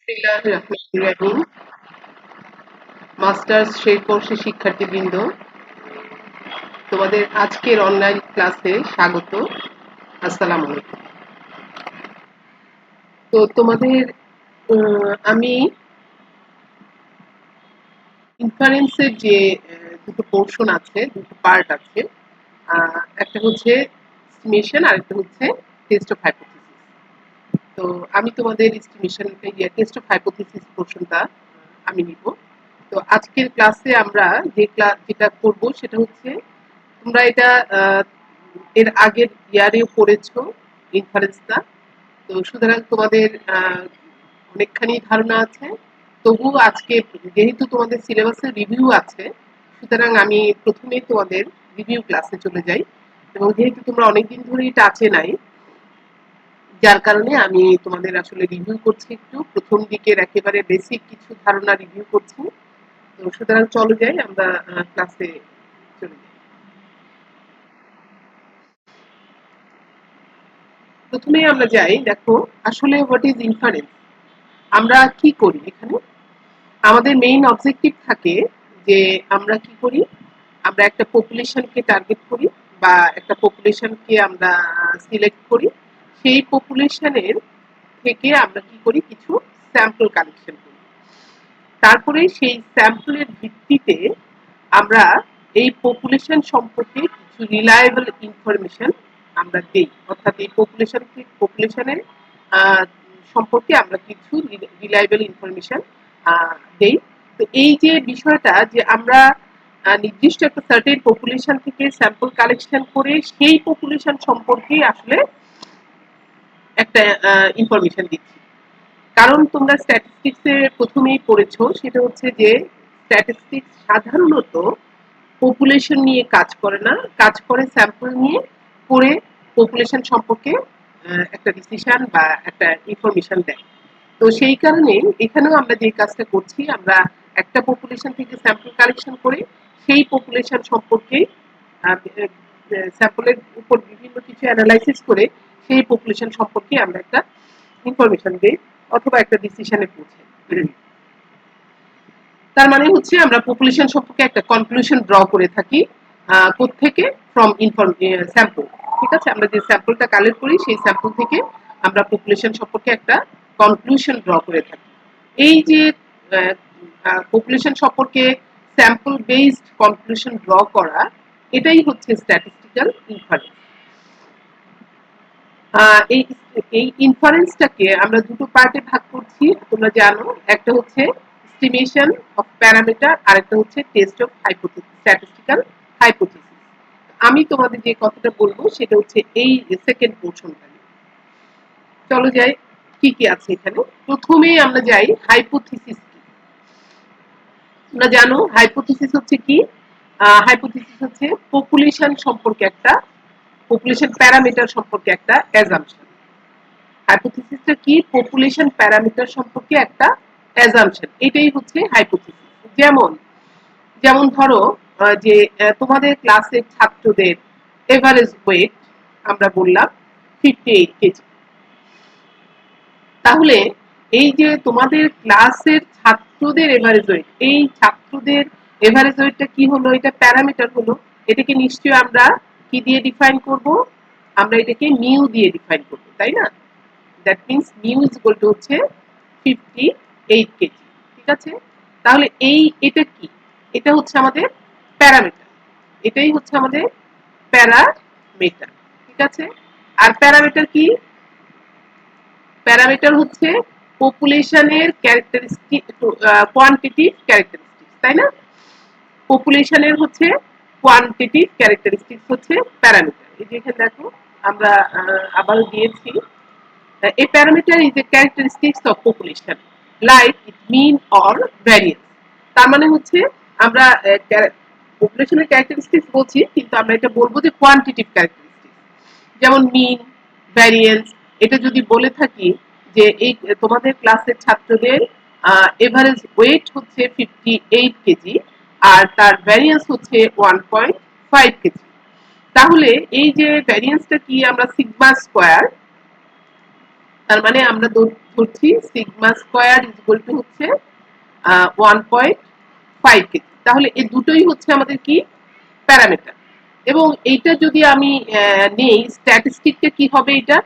বিসমিল্লাহির রহমানির রহিম। মাস্টার্স শেষ বর্ষের শিক্ষার্থীবৃন্দ, তোমাদের আজকের অনলাইন ক্লাসে স্বাগত। আসসালামু আলাইকুম। তো তোমাদের আমি ইনফারেন্সের যে দুটো পোর্শন আছে, দুটো পার্ট আছে। একটা হচ্ছে এস্টিমেশন আর একটা হচ্ছে টেস্ট অফ হাইপোথিসিস। তো আমি তোমাদের এস্টিমেশন টেস্ট অফ হাইপোথিসিস পোর্শনটা আমি নিব। তো আজকের ক্লাসে আমরা যেটা করব সেটা হচ্ছে, তোমরা এটা এর আগের ইয়ারেও পড়েছো ইনফারেন্সটা। তো সুতরাং তোমাদের অনেকখানি ধারণা আছে। তবু আজকে যেহেতু তোমাদের সিলেবাসের রিভিউ আছে, সুতরাং আমি প্রথমেই তোমাদের রিভিউ ক্লাসে চলে যাই। এবং যেহেতু তোমরা অনেকদিন ধরেই টাচে নাই, যার কারণে আমি তোমাদের আসলে রিভিউ করছি, একটু প্রথম দিকের একেবারে বেসিক কিছু ধারণা রিভিউ করছি। তো সুতরাং চলো যাই আমরা ক্লাসে চলে যাই। প্রথমে আমরা যাই, দেখো আসলে হোয়াট ইজ ইনফারেন্স, আমরা কি করি এখানে। আমাদের মেইন অবজেক্টিভ থাকে যে আমরা কি করি, আমরা একটা পপুলেশনকে টার্গেট করি বা একটা পপুলেশনকে আমরা সিলেক্ট করি। সেই পপুলেশনের থেকে আমরা কি করি, কিছু স্যাম্পল কালেকশন করি। তারপরে সেই স্যাম্পলের ভিত্তিতে আমরা এই পপুলেশন সম্পর্কে কিছু রিলায়েবল ইনফরমেশন আমরা দেই, অর্থাৎ এই পপুলেশনের সম্পর্কে আমরা কিছু রিলায়েবল ইনফরমেশন দেই। তো এই যে বিষয়টা, যে আমরা নির্দিষ্ট একটা সার্টেন পপুলেশন থেকে স্যাম্পল কালেকশন করে সেই পপুলেশন সম্পর্কে আসলে একটা ইনফরমেশন দিচ্ছি। কারণ তোমরা স্ট্যাটিস্টিক্সে প্রথমেই পড়েছো, সেটা হচ্ছে যে স্ট্যাটিস্টিক্স সাধারণত পপুলেশন নিয়ে কাজ করে না, কাজ করে স্যাম্পল নিয়ে, করে পপুলেশন সম্পর্কে একটা ডিসিশন বা একটা ইনফরমেশন দেয়। তো সেই কারণে এখানেও আমরা যে কাজটা করছি, আমরা একটা পপুলেশন থেকে স্যাম্পল কালেকশন করে সেই পপুলেশন সম্পর্কে স্যাম্পলের উপর বিভিন্ন কিছু অ্যানালাইসিস করে সেই পপুলেশন সম্পর্কে আমরা একটা ইনফরমেশন দিই অথবা একটা ডিসিশনে পৌঁছাই। তার মানে হচ্ছে আমরা পপুলেশন সম্পর্কে একটা কনক্লুশন ড্র করে থাকি। কোত্থেকে? From sample. ঠিক আছে, আমরা যে স্যাম্পলটা কালেক্ট করি সেই স্যাম্পল থেকে আমরা পপুলেশন সম্পর্কে একটা কনক্লুশন ড্র করে থাকি। এই যে পপুলেশন সম্পর্কে স্যাম্পল বেসড কনক্লুশন ড্র করা, এটাই হচ্ছে স্ট্যাটিস্টিক্যাল ইনফারেন্স। এই এই ইনফারেন্সটাকে আমরা দুটো পার্টে ভাগ করছি, তোমরা জানো। একটা হচ্ছে এস্টিমেশন অফ প্যারামিটার, আর একটা হচ্ছে test of hypothesis, statistical hypothesis. আমি তোমাদের যে কথাটা বলবো সেটা হচ্ছে এই সেকেন্ড পোর্শনটা নিয়ে। চলো যাই, কি কি আছে এখানে। প্রথমে আমরা যাই হাইপোথিসিস কি। তোমরা জানো হাইপোথিসিস হচ্ছে কি। হাইপোথিসিস হচ্ছে পপুলেশন সম্পর্কে একটা, পপুলেশন প্যারামিটার সম্পর্কে একটা অ্যাজাম্পশন। হাইপোথিসিসটা কি? পপুলেশন প্যারামিটার সম্পর্কে একটা অ্যাজাম্পশন, এটাই হচ্ছে হাইপোথিসিস। যেমন যেমন ধরো যে তোমাদের ক্লাসের ছাত্রদের এভারেজ ওয়েট আমরা বললাম 58 কেজি। তাহলে এই যে তোমাদের ক্লাসের ছাত্রদের এভারেজ ওয়েট, এই ছাত্রদের এভারেজ ওয়েটটা কি হলো? এটা প্যারামিটার হলো। এটাকে নিশ্চয়ই আমরা কি দিয়ে ডিফাইন করব? আমরা এটাকে মিউ দিয়ে ডিফাইন করব, তাই না? That means mu is equal two হচ্ছে 58 কেজি। ঠিক আছে, তাহলে এটা কি? এটা হচ্ছে আমাদের প্যারামিটার, এটাই হচ্ছে আমাদের প্যারামিটার। ঠিক আছে, আর প্যারামিটার কি? প্যারামিটার হচ্ছে পপুলেশনের ক্যারেক্টারিস্টিক, কোয়ান্টিটিভ ক্যারেক্টারিস্টিক, তাই না? পপুলেশনের হচ্ছে কোয়ান্টিটিভ ক্যারেক্টারিস্টিক হচ্ছে প্যারামিটার। এই যে এখানে দেখো আমরা আবারও দিয়েছি, a parameter is a characteristics of population like it mean or variance। তার মানে হচ্ছে আমরা পপুলেশনের ক্যারেক্টারিস্টিক্স বলছি, কিন্তু আমরা এটা বলবো যে কোয়ান্টিটিভ ক্যারেক্টারিস্টিক্স। যেমন মিন, ভ্যারিয়েন্স, এটা যদি বলে থাকি যে এই তোমাদের ক্লাসের ছাত্রদের এভারেজ ওয়েট হচ্ছে 58 কেজি আর তার ভ্যারিয়েন্স হচ্ছে 1.5 কেজি, তাহলে এই যে ভ্যারিয়েন্সটা কি? আমরা সিগমা স্কোয়ার, তার মানে আমরা ধরছি sigma square is equal two হচ্ছে 1.5 কেজি। তাহলে এই দুটোই হচ্ছে আমাদের কি প্যারামিটার। এবং এইটা যদি আমি নেই স্ট্যাটিস্টিকটা কি হবে, এটা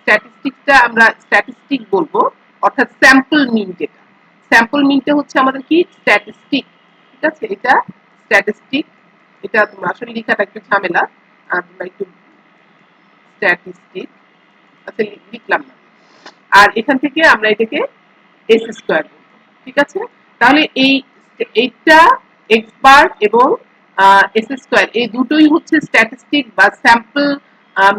স্ট্যাটিস্টিকটা আমরা স্ট্যাটিস্টিক বলবো, অর্থাৎ স্যাম্পল মিন। যেটা স্যাম্পল মিনটা হচ্ছে আমাদের কি স্ট্যাটিস্টিক। ঠিক আছে, এটা স্ট্যাটিস্টিক। এটা তোমরা আসলে লেখাটা একটু ঝামেলা, তোমরা একটু স্ট্যাটিস্টিক আচ্ছা লিখলাম না। আর এখান থেকে আমরা এটাকে এস স্কোয়ার, ঠিক আছে। তাহলে এইটা এক্স বার এবং এস স্কোয়ার এই দুটোই হচ্ছে স্ট্যাটিস্টিক বা স্যাম্পল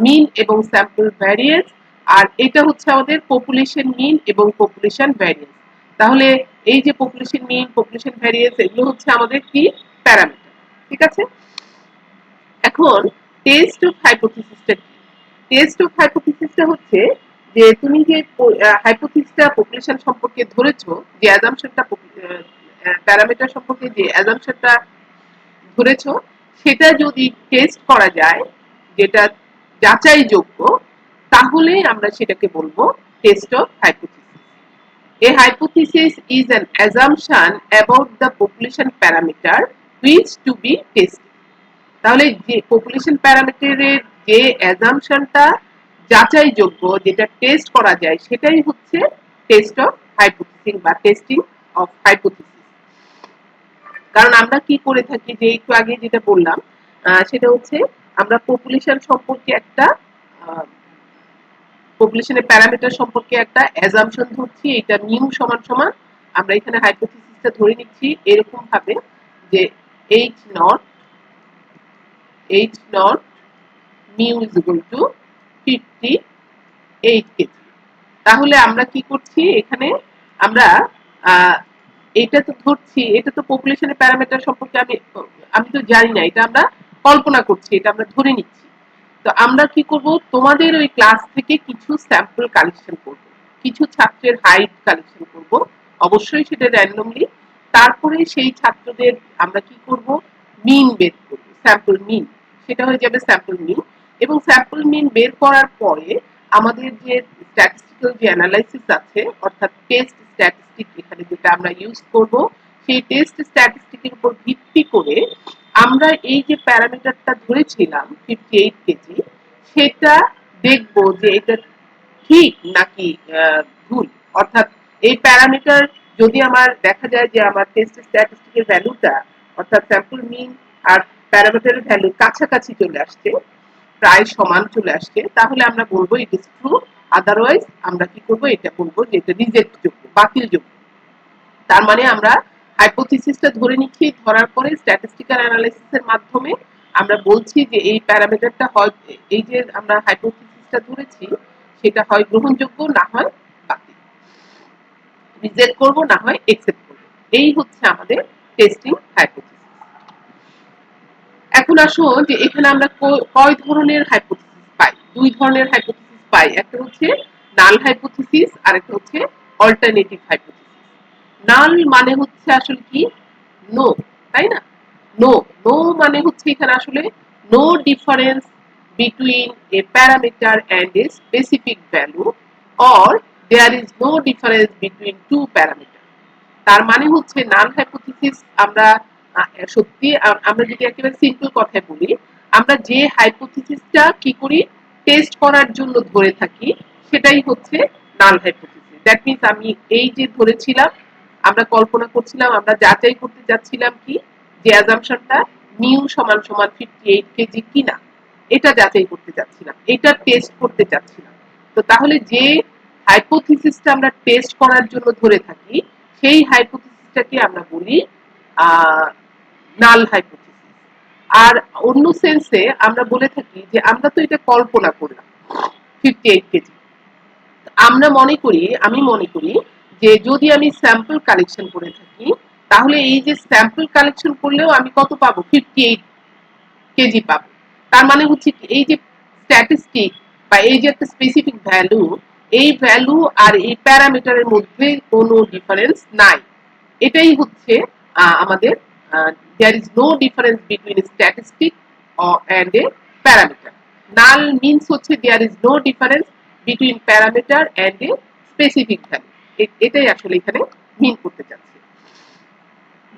মিন এবং স্যাম্পল ভ্যারিয়েন্স। আর এটা হচ্ছে আমাদের পপুলেশন মিন এবং পপুলেশন ভ্যারিয়েন্স। তাহলে এই যে পপুলেশন মিন পপুলেশন ভ্যারিয়েন্স এগুলো হচ্ছে আমাদের কি প্যারামিটার। ঠিক আছে, এখন টেস্ট অফ হাইপোথিসিসটা কি? টেস্ট অফ হাইপোথিসিসটা হচ্ছে যে তুমি যে হাইপোথিসিসটা পপুলেশন সম্পর্কে ধরেছো, যে অ্যাজাম্পশনটা প্যারামিটার সম্পর্কে যে অ্যাজাম্পশনটা ধরেছো, সেটা যদি টেস্ট করা যায়, যেটা যাচাইযোগ্য, তাহলে আমরা সেটাকে বলবো test of hypothesis. A hypothesis is an assumption about the population parameter which to be tested. তাহলে যে পপুলেশন প্যারামিটারের যে অ্যাজাম্পশনটা যাচাইযোগ্য, যেটা টেস্ট করা যায়, সেটাই হচ্ছে টেস্ট অফ হাইপোথিসিস বা টেস্টিং অফ হাইপোথিসিস। কারণ আমরা কি করে থাকি, যে একটু আগে যেটা বললাম, সেটা হচ্ছে আমরা পপুলেশন সম্পর্কে একটা পপুলেশনের প্যারামিটার সম্পর্কে একটা অ্যাজাম্পশন ধরছি, এটা মিউ সমান সমান আমরা এখানে হাইপোথিসিসটা ধরে নিচ্ছি এরকম ভাবে যে H not mu is equal two 58 KG. তাহলে আমরা কি করছি এখানে, আমরা এটা তো ধরছি, এটা তো পপুলেশনের প্যারামিটার সম্পর্কে আমি আমি তো জানি না, এটা আমরা কল্পনা করছি, এটা আমরা ধরে নিচ্ছি। তো আমরা কি করব, তোমাদের ওই ক্লাস থেকে কিছু স্যাম্পল কালেকশন করব, কিছু ছাত্রের হাইট কালেকশন করব, অবশ্যই সেটা র্যান্ডমলি। তারপরে সেই ছাত্রদের আমরা কি করব, মিন বের করব, স্যাম্পল মিন, সেটা হয়ে যাবে স্যাম্পল মিন। এবং স্যাম্পল মিন বের করার পরে আমাদের যে স্ট্যাটিস্টিক্যাল যে অ্যানালাইসিস আছে, অর্থাৎ টেস্ট স্ট্যাটিস্টিক এখানে যেটা আমরা ইউজ করব, সেই টেস্ট স্ট্যাটিস্টিকের উপর ভিত্তি করে আমরা এই যে প্যারামিটারটা ধরেছিলাম 58 কেজি, সেটা দেখব যে এটা ঠিক নাকি ভুল। অর্থাৎ এই প্যারামিটার যদি আমার দেখা যায় যে আমার টেস্ট স্ট্যাটিস্টিকের ভ্যালুটা, অর্থাৎ স্যাম্পল মিন আর প্যারামিটারের ভ্যালু কাছাকাছি চলে আসছে, প্রায় সমান চলে আসছে, তাহলে আমরা বলবো ইট ইজ ট্রু। আদারওয়াইজ আমরা কি করবো, এটা বলবো যে এটা রিজেক্ট যোগ্য, বাতিল যোগ্য। তার মানে আমরা হাইপোথিসিসটা ধরে নিচ্ছি, ধরার পরে স্ট্যাটিস্টিক্যাল অ্যানালাইসিসের মাধ্যমে আমরা বলছি যে এই প্যারামিটারটা হয়, এই যে আমরা হাইপোথিসিসটা ধরেছি সেটা হয় গ্রহণযোগ্য, না হয় বাতিল, রিজেক্ট করব, না হয় একসেপ্ট করব। এই হচ্ছে আমাদের টেস্টিং হাইপোথিসিস। এখন আসো যে এখানে আমরা কয় ধরনের হাইপোথিসিস পাই। দুই ধরনের হাইপোথিসিস পাই, একটা হচ্ছে নাল হাইপোথিসিস আর একটা হচ্ছে অল্টারনেটিভ হাইপোথিসিস। নাল মানে হচ্ছে আসলে কি নো, তাই না? নো, নো মানে হচ্ছে এখানে আসলে no difference between a parameter and a specific value, or there is no difference between two parameter. তার মানে হচ্ছে নাল হাইপোথিসিস আমরা সত্যি আমরা যদি একেবারে সিম্পল কথায় বলি, আমরা যে হাইপোথিসিসটা কি করি, টেস্ট করার জন্য ধরে থাকি, সেটাই হচ্ছে নাল হাইপোথিসিস। দ্যাট মিন্স আমি এই যে ধরেছিলাম, আমরা কল্পনা করছিলাম, আমরা যাচাই করতে যাচ্ছিলাম কি, যে অ্যাজাম্পশনটা মিউ সমান সমান 58 কেজি কিনা, এটা যাচাই করতে যাচ্ছিলাম, এটা টেস্ট করতে চাচ্ছিলাম। তো তাহলে যে হাইপোথিসিসটা আমরা টেস্ট করার জন্য ধরে থাকি, সেই হাইপোথিসিসটাকে আমরা বলি নাল হাইপোথিসিস। আর অন্য সেন্সে আমরা বলে থাকি যে আমরা তো এটা কল্পনা করলাম 58 কেজি। আমরা মনে করি, আমি মনে করি যে যদি আমি স্যাম্পল কালেকশন করে থাকি, তাহলে এই যে স্যাম্পল কালেকশন করলেও আমি কত পাবো, 58 কেজি পাবো। তার মানে হচ্ছে কি, এই যে স্ট্যাটিস্টিক বা এই যে একটা স্পেসিফিক ভ্যালু, এই ভ্যালু আর এই প্যারামিটারের মধ্যে কোনো ডিফারেন্স নাই। এটাই হচ্ছে আমাদের there is no difference between statistic and a parameter. Null means হচ্ছে there is no difference between parameter and a specific value. এটাই আসলে এখানে মিন করতে চাচ্ছি,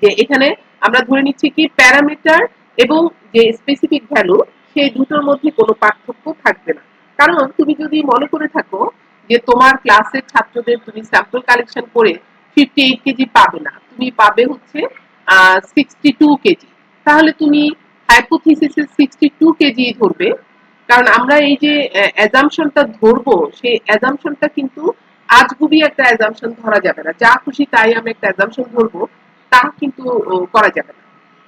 যে এখানে আমরা ধরে নিচ্ছি কি প্যারামিটার এবং যে স্পেসিফিক ভ্যালু সেই দুটোর মধ্যে কোনো পার্থক্য থাকবে না। কারণ তুমি যদি মনে করে থাকো যে তোমার ক্লাসের ছাত্রদের তুমি স্যাম্পল কালেকশন করে 58 কেজি পাবে না, তুমি পাবে হচ্ছে 62 কেজি, তাহলে তুমি হাইপোথিসিসের 62 কেজি ধরবে। কারণ আমরা এই যে অ্যাজাম্পশনটা ধরবো, সেই অ্যাজাম্পশনটা কিন্তু আজগুবি একটা অ্যাজাম্পশন ধরা যাবে না, যা খুশি তাই আমি একটা অ্যাজাম্পশন ধরবো তা কিন্তু করা যাবে না।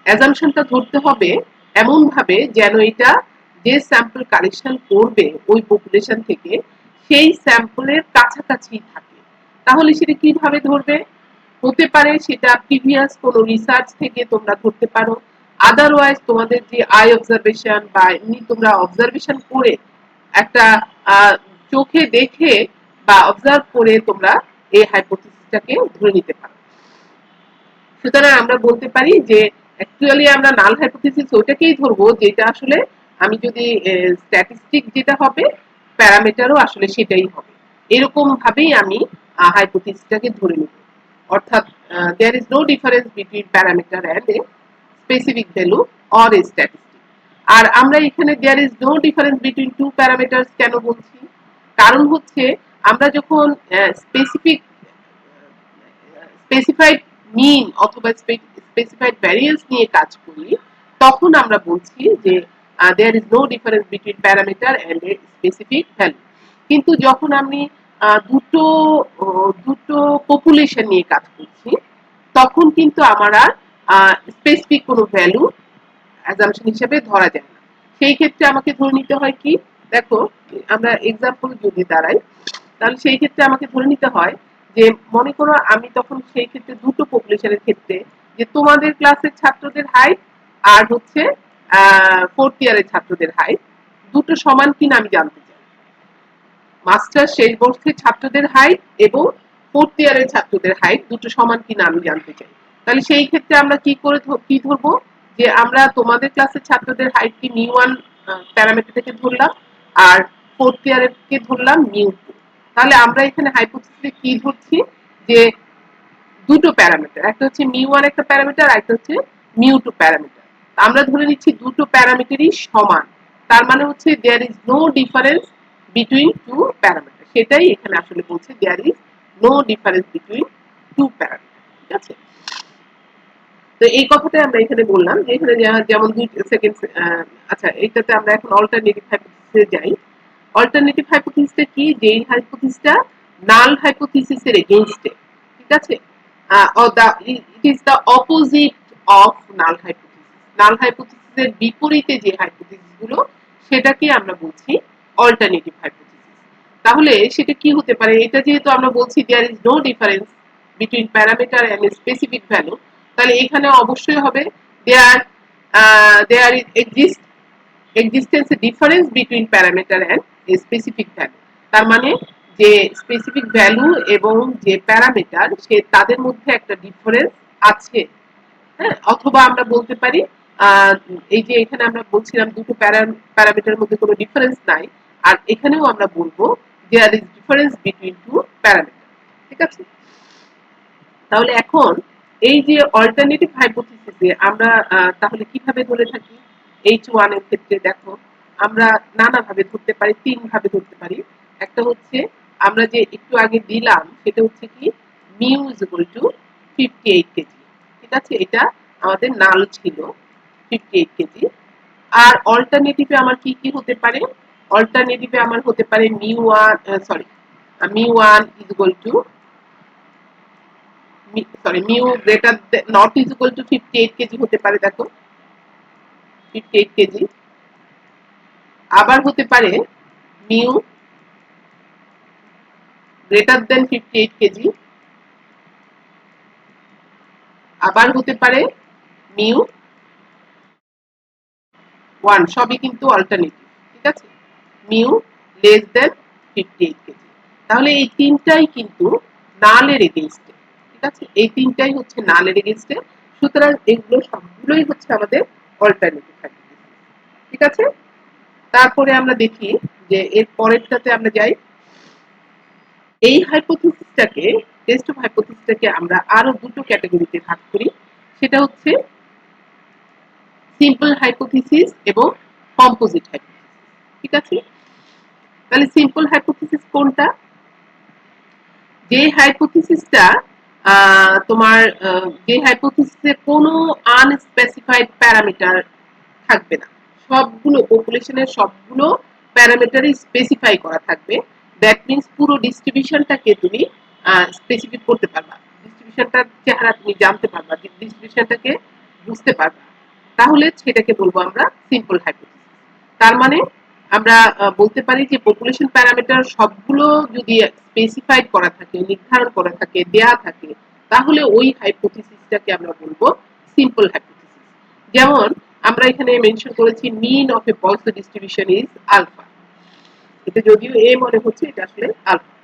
অ্যাজাম্পশনটা ধরতে হবে এমন ভাবে যেন এটা যে স্যাম্পল কালেকশন করবে ওই পপুলেশন থেকে সেই স্যাম্পলের কাছাকাছি থাকে। তাহলে সেটা কিভাবে ধরবে? হতে পারে সেটা প্রিভিয়াস কোনো রিসার্চ থেকে তোমরা ধরতে পারো, আদারওয়াইজ তোমাদের যে আই অবজারভেশন বা এমনি তোমরা অবজারভেশন করে একটা চোখে দেখে বা অবজার্ভ করে তোমরা এই হাইপোথিসিসটাকে ধরে নিতে পারো। সুতরাং আমরা বলতে পারি যে অ্যাকচুয়ালি আমরা নাল হাইপোথিসিস ওটাকেই ধরবো যেটা আসলে আমি যদি স্ট্যাটিস্টিক যেটা হবে প্যারামিটারও আসলে সেটাই হবে, এরকম ভাবেই আমি হাইপোথিসিসটাকে ধরে নেব। অর্থাৎ there is no difference between parameter and a specific value or a statistic. আর আমরা এখানে there is no difference between two parameters কেন বলছি? কারণ হচ্ছে আমরা যখন স্পেসিফিক স্পেসিফাইড মিন অথবা স্পেসিফাইড ভ্যারিয়েন্স নিয়ে কাজ করি, তখন আমরা বলছি যে there is no difference between parameter and a specific value. কিন্তু যখন আমি দুটো দুটো পপুলেশন নিয়ে কাজ করছি, তখন কিন্তু আমার আর স্পেসিফিক কোনো ভ্যালু অ্যাজাম্পশন হিসেবে ধরা যায় না। সেই ক্ষেত্রে আমাকে ধরে নিতে হয় কি, দেখো আমরা এক্সাম্পল যদি দাঁড়াই, তাহলে সেই ক্ষেত্রে আমাকে ধরে নিতে হয় যে মনে করো আমি তখন সেই ক্ষেত্রে দুটো পপুলেশনের ক্ষেত্রে যে তোমাদের ক্লাসের ছাত্রদের হাইট আর হচ্ছে ফোর্থ ইয়ারের ছাত্রদের হাইট দুটো সমান কিনা আমি জানতে চাই। মাস্টার শেষ বর্ষের ছাত্রদের হাইট এবং ফোর্থ ইয়ারের ছাত্রদের হাইট দুটো সমান কিনা আমি জানতে চাই। তাহলে সেই ক্ষেত্রে আমরা কি ধরবো, যে আমরা তোমাদের ক্লাসের ছাত্রদের হাইট কি মিউ ওয়ান প্যারামিটার থেকে ধরলাম আর ফোর্থ ইয়ারের কে ধরলাম মিউ টু। তাহলে আমরা এখানে হাইপোথিসিসে কি ধরছি, যে দুটো প্যারামিটার, একটা হচ্ছে মিউ ওয়ান একটা প্যারামিটার আর একটা হচ্ছে মিউ টু প্যারামিটার। আমরা ধরে নিচ্ছি দুটো প্যারামিটারই সমান, তার মানে হচ্ছে there is no difference between two parameter. সেটাই এখানে আসলে বলছে there is no difference between two parameter. ঠিক আছে, তো এই কথাটাই আমরা এখানে বললাম যে এখানে যেমন দুই সেকেন্ড। আচ্ছা, এইটাতে আমরা এখন অল্টারনেটিভ হাইপোথিসিসে যাই। অল্টারনেটিভ হাইপোথিসিসটা কি, যে এই হাইপোথিসিসটা নাল হাইপোথিসিসের এগেইনস্টে। ঠিক আছে, it is the opposite of null hypothesis. Null হাইপোথিসিসের বিপরীতে যে হাইপোথিসিস গুলো সেটাকে আমরা বলছি অল্টারনেটিভ হাইপোথিসিস। তাহলে সেটা কি হতে পারে? এটা যেহেতু আমরা বলছি there is no difference between parameter and specific value, তাহলে এখানে অবশ্যই হবে there there is existence a difference between parameter and a specific value। তার মানে যে স্পেসিফিক ভ্যালু এবং যে প্যারামিটার সে তাদের মধ্যে একটা ডিফারেন্স আছে। হ্যাঁ, অথবা আমরা বলতে পারি এই যে এখানে আমরা বলছিলাম দুটো প্যারামিটারের মধ্যে কোনো ডিফারেন্স নাই, আর এখানেও আমরা বলবো there is difference between two parameter. ঠিক আছে, তাহলে এখন এই যে অল্টারনেটিভ হাইপোথিসিসে আমরা তাহলে কিভাবে ধরে থাকি? H1 এর ক্ষেত্রে দেখো আমরা নানাভাবে ধরতে পারি, তিন ভাবে ধরতে পারি। একটা হচ্ছে আমরা যে একটু আগে দিলাম সেটা হচ্ছে কি mu is equal two 58 KG. ঠিক আছে, এটা আমাদের নাল ছিল 58 কেজি। আর অল্টারনেটিভে আমার কি কি হতে পারে? অল্টারনেটিভে আমার হতে পারে mu one, sorry, mu one is equal two mu greater not is equal two 58 KG হতে পারে। দেখো 58 কেজি। আবার হতে পারে মিউ গ্রেটার দেন 58 কেজি। আবার হতে পারে মিউ ওয়ান, সবই কিন্তু অল্টারনেটিভ। ঠিক আছে, মিউ লেস দেন 58 কেজি। তাহলে এই তিনটাই কিন্তু নালের এগেইনস্টে। ঠিক আছে, এই তিনটাই হচ্ছে নালের এগেইনস্টে। সুতরাং এগুলো সবগুলোই হচ্ছে আমাদের অল্টারনেটিভ হাইপোথিসিস। ঠিক আছে, তারপরে আমরা দেখি যে এর পরেরটাতে আমরা যাই। এই হাইপোথিসিসটাকে, টেস্ট অফ হাইপোথিসিসটাকে আমরা আরো দুটো ক্যাটাগরিতে ভাগ করি। সেটা হচ্ছে সিম্পল হাইপোথিসিস এবং কম্পোজিট হাইপোথিসিস। ঠিক আছে? তাহলে সিম্পল হাইপোথিসিস কোনটা? যে হাইপোথিসিসটা তোমার যে হাইপোথিসিসে কোনো আনস্পেসিফাইড প্যারামিটার থাকবে না, সবগুলো পপুলেশনের সবগুলো প্যারামিটারই স্পেসিফাই করা থাকবে। দ্যাট মিন্স পুরো ডিস্ট্রিবিউশনটাকে তুমি স্পেসিফিক করতে পারবা, ডিস্ট্রিবিউশনটার চেহারা তুমি জানতে পারবা, ডিস্ট্রিবিউশনটাকে বুঝতে পারবা, তাহলে সেটাকে বলবো আমরা সিম্পল হাইপোথিসিস। তার মানে আমরা বলতে পারি যে পপুলেশন প্যারামিটার সবগুলো যদি স্পেসিফাইড করা থাকে, নির্ধারণ করা থাকে, দেয়া থাকে, তাহলে ওই হাইপোথিসিসটাকে আমরা বলবো সিম্পল হাইপোথিসিস। যেমন আমরা এখানে মেনশন করেছি mean of a Poisson distribution is alpha. এটা যদিও এ মনে হচ্ছে, এটা আসলে আলফা।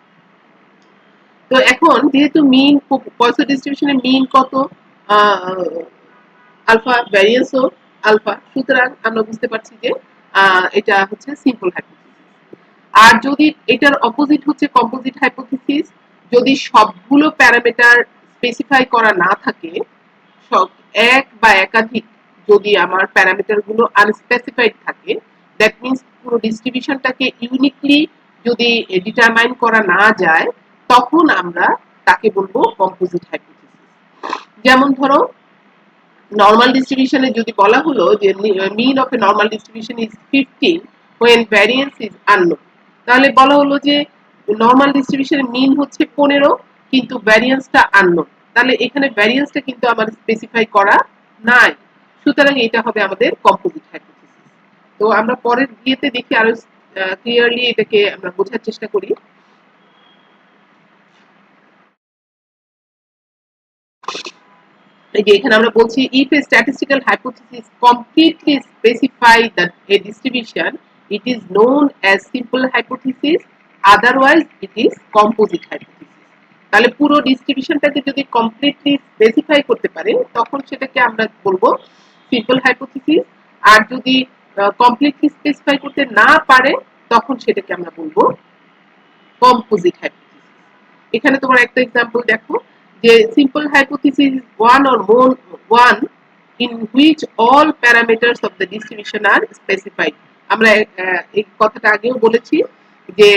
তো এখন যেহেতু মিন পয়সন ডিস্ট্রিবিউশনের মিন কত, আলফা, ভ্যারিয়েন্সও আলফা, সুতরাং আমরা বুঝতে পারছি যে এটা হচ্ছে সিম্পল হাইপোথিসিস। আর যদি এটার অপোজিট হচ্ছে কম্পোজিট হাইপোথিসিস, যদি সবগুলো প্যারামিটার স্পেসিফাই করা না থাকে, সব এক বা একাধিক যদি আমার প্যারামিটার গুলো আনস্পেসিফাইড থাকে, দ্যাট মিন্স পুরো ডিস্ট্রিবিউশনটাকে ইউনিকলি যদি ডিটারমাইন করা না যায়, তখন আমরা তাকে বলবো কম্পোজিট হাইপোথিসিস। যেমন ধরো নরমাল ডিস্ট্রিবিউশনে যদি বলা হলো যে mean of a normal distribution is 15 when variance is unknown, তাহলে বলা হলো যে নরমাল ডিস্ট্রিবিউশনের মিন হচ্ছে 15 কিন্তু ভ্যারিয়েন্সটা আননোন, তাহলে এখানে ভ্যারিয়েন্সটা কিন্তু আমার স্পেসিফাই করা নাই, সুতরাং এটা হবে আমাদের কম্পোজিট হাইপোথিসিস। তো আমরা পরের ইয়েতে দেখি আরো ক্লিয়ারলি এটাকে আমরা বোঝার চেষ্টা করি। এই যে এখানে আমরা বলছি if a statistical hypothesis completely specify that a distribution, it is known as simple hypothesis, otherwise it is composite hypothesis। তাহলে পুরো ডিস্ট্রিবিউশনটাকে যদি কমপ্লিটলি স্পেসিফাই করতে পারে, তখন সেটাকে আমরা বলবো সিম্পল হাইপোথিসিস। আর যদি কমপ্লিটলি স্পেসিফাই করতে না পারে, তখন সেটাকে আমরা বলবো কম্পোজিট হাইপোথিসিস। এখানে তোমার একটা এক্সাম্পল দেখো যে simple hypothesis one or more one in which all parameters of the distribution are specified. আমরা এই কথাটা আগেও বলেছি যে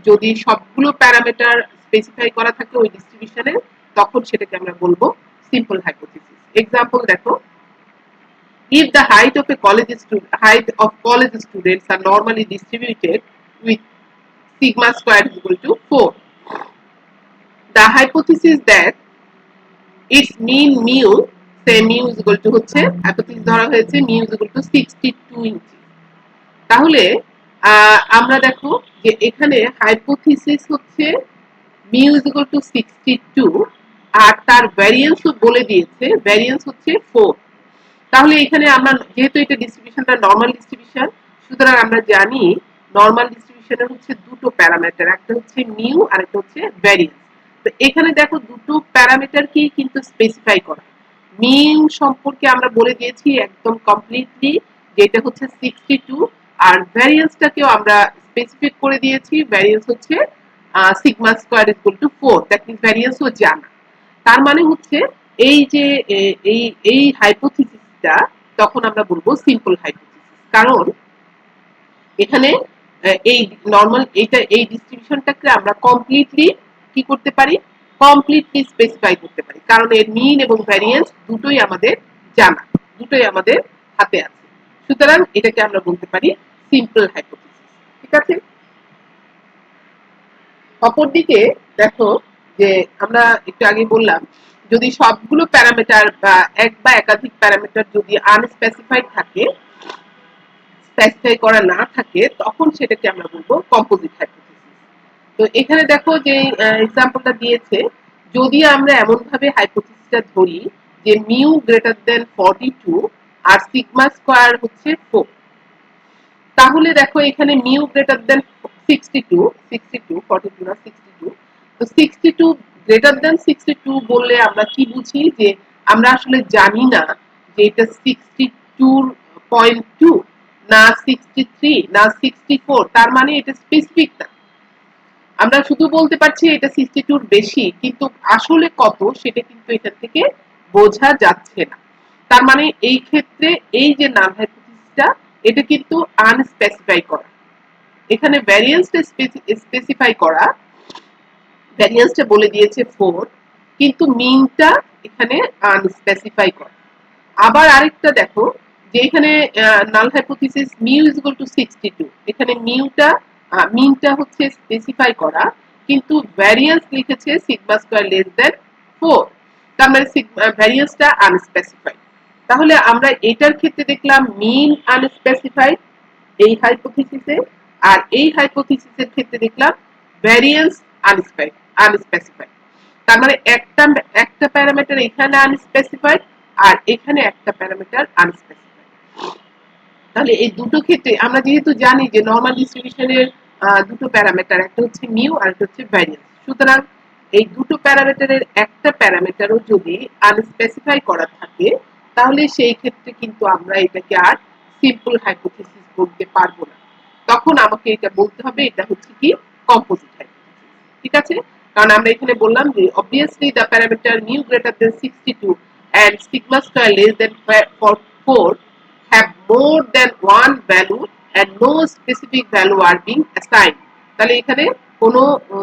যদি সবগুলো প্যারামিটার স্পেসিফাই করা থাকে ওই ডিস্ট্রিবিউশনে, তখন সেটাকে আমরা বলবো সিম্পল হাইপোথিসিস। এক্সাম্পল দেখো, if the height of college students are normally distributed with sigma square is equal to 4, the hypothesis that its mean mu, say mu is equal to হচ্ছে hypothesis ধরা হয়েছে mu is equal to 62 ইঞ্চি। তাহলে আমরা দেখো যে এখানে hypothesis হচ্ছে mu is equal to 62, আর তার ভ্যারিয়েন্সও বলে দিয়েছে, ভ্যারিয়েন্স হচ্ছে 4। তাহলে এখানে আমরা যেহেতু এটা ডিস্ট্রিবিউশনটা নরমাল ডিস্ট্রিবিউশন, সুতরাং আমরা জানি নরমাল ডিস্ট্রিবিউশনের হচ্ছে দুটো প্যারামিটার, একটা হচ্ছে মিউ আর একটা হচ্ছে ভ্যারিয়েন্স। তো এখানে দেখো দুটো প্যারামিটারকেই কিন্তু স্পেসিফাই করা। মিন সম্পর্কে আমরা বলে দিয়েছি একদম কমপ্লিটলি, যেটা হচ্ছে 62, আর ভ্যারিয়েন্সটাকেও আমরা স্পেসিফিক করে দিয়েছি, ভ্যারিয়েন্স হচ্ছে sigma square is equal to 4, that means ভ্যারিয়েন্সও জানা। তার মানে হচ্ছে এই যে এই এই হাইপোথিসিসটা তখন আমরা বলবো সিম্পল হাইপোথিসিস, কারণ এখানে এই নরমাল এই ডিস্ট্রিবিউশনটাকে আমরা কমপ্লিটলি কি করতে পারি, কমপ্লিটলি স্পেসিফাই করতে পারি, কারণ এর মিন এবং ভ্যারিয়েন্স দুটোই আমাদের জানা, দুটোই আমাদের হাতে আছে, সুতরাং এটাকে আমরা বলতে পারি সিম্পল হাইপোথিসিস। ঠিক আছে? অপরদিকে দেখো যে আমরা একটু আগে বললাম যদি সবগুলো প্যারামিটার বা এক বা একাধিক প্যারামিটার যদি আনস্পেসিফাইড থাকে, স্পেসিফাই করা না থাকে, তখন সেটাকে আমরা বলবো কম্পোজিট হাইপোথিসিস। তো এখানে দেখো যে এক্সাম্পলটা দিয়েছে, যদি আমরা এমন ভাবে হাইপোথিসিসটা ধরি যে মিউ গ্রেটার দেন 42 আর সিগমা স্কয়ার হচ্ছে 4, তাহলে দেখো এখানে মিউ গ্রেটার দেন 62, 62 42 না 62, তো 62 গ্রেটার দেন 62 বললে আমরা কি বুঝি যে আমরা আসলে জানি না যে এটা 62.2 না 63 না 64, তার মানে এটা স্পেসিফিক না। আমরা শুধু বলতে পারছি এটা 62 বেশি, কিন্তু আসলে কত সেটা কিন্তু এখান থেকে বোঝা যাচ্ছে না। তার মানে এই ক্ষেত্রে এই যে নাল হাইপোথিসিসটা, এটা কিন্তু আনস্পেসিফাই করা। এখানে ভ্যারিয়েন্সটা স্পেসিফাই করা, ভ্যারিয়েন্সটা বলে দিয়েছে 4, কিন্তু মিনটা এখানে আনস্পেসিফাই করা। আবার আরেকটা দেখো যে এখানে নাল hypothesis mu is equal two 62, এখানে মিনটা হচ্ছে স্পেসিফাই করা, কিন্তু ভ্যারিয়েন্স লিখেছে সিগমা স্কয়ার লেস দ্যান 4, তার মানে ভ্যারিয়েন্সটা আনস্পেসিফাইড। তাহলে আমরা এটার ক্ষেত্রে দেখলাম মিন আনস্পেসিফাইড এই হাইপোথিসিসে, আর এই হাইপোথিসিসের ক্ষেত্রে দেখলাম ভ্যারিয়েন্স আনস্পেসিফাইড। তার মানে একটা একটা প্যারামিটার এখানে আনস্পেসিফাইড আর এখানে একটা প্যারামিটার আনস্পেসিফাইড। তাহলে এই দুটো ক্ষেত্রে আমরা যেহেতু জানি যে নরমাল ডিস্ট্রিবিউশনের দুটো প্যারামিটার, একটা হচ্ছে মিউ আর একটা হচ্ছে ভ্যারিয়েন্স, সুতরাং এই দুটো প্যারামিটারের একটা প্যারামিটারও যদি আনস্পেসিফাই করা থাকে, তাহলে সেই ক্ষেত্রে কিন্তু আমরা এটাকে আর সিম্পল হাইপোথিসিস বলতে পারবো না। তখন আমাকে এটা বলতে হবে এটা হচ্ছে কি কম্পোজিট হাইপোথিসিস। ঠিক আছে, কারণ আমরা এখানে বললাম যে obviously the parameter mu greater than 62 and sigma square less than 4 have more than one value and no specific value are being assigned। তাহলে এখানে কোনো